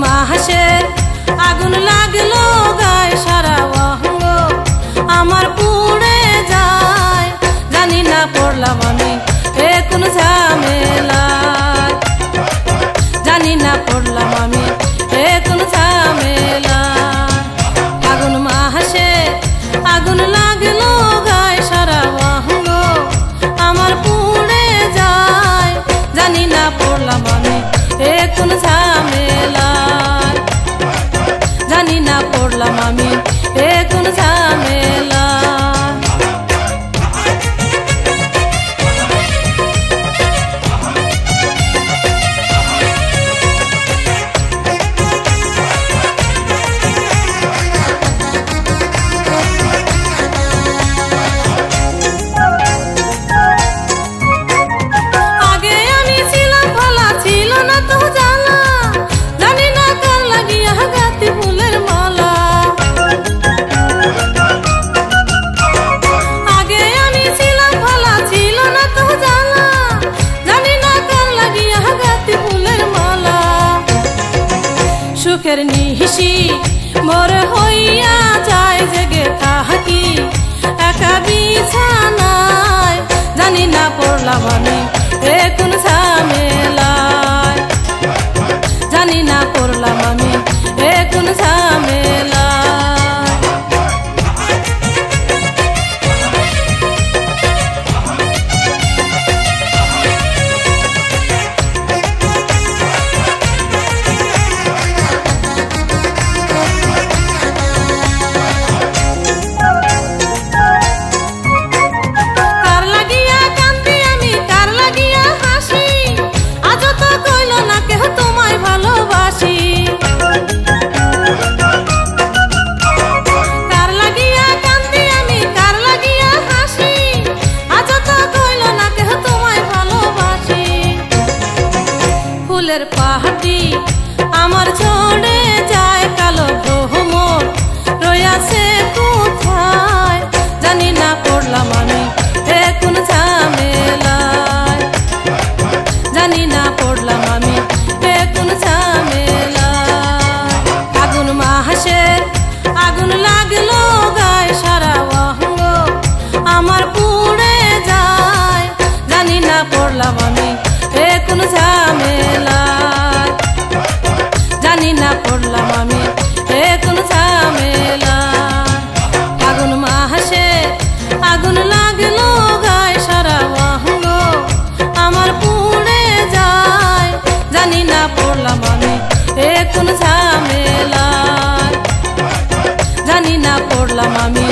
মাসে আগুন লাগলো গায়ে সারা অঙ্গ আমার পুড়ে যায় জানি না পড়লাম আমি এ কোন ঝামেলায় জানি না পড়লাম আমি এ কোন ঝামেলায় আগুন মাসে আগুন লাগলো গায়ে সারা অঙ্গ আমার পুড়ে যায় জানি না পড়লাম আমি এ কোন ঝামেলায় জানি না পড়লাম আমি এ কোন ঝামেলা সুখের নিশি মোর হইয়া যায় জেগে থাকি একা বিছানায় জানি না পড়লাম আমি এ কোন ঝামেলায় জানি না পড়লাম আমি এ কোন ঝামেলায় ফুলের পাহাড়ি আমার ঝরে যায় কালো ভ্রমর রয়াছে কোথায় জানি না পড়লাম আমি এ কোন ঝামেলায় জানি না পড়লাম আমি এ কোন ঝামেলায় আগুন মাসে আগুন লাগলো গায়ে সারা অঙ্গ আমার পুড়ে যায় জানি না পড়লাম আমি এ কোন ঝামেলায় জানি না পড়লাম আমি এ কোন ঝামেলায় আগুন মাসে আগুন লাগলো গায়ে সারা অঙ্গ আমার পুড়ে যায় জানি না পড়লাম আমি এ কোন ঝামেলায় জানি না পড়লাম আমি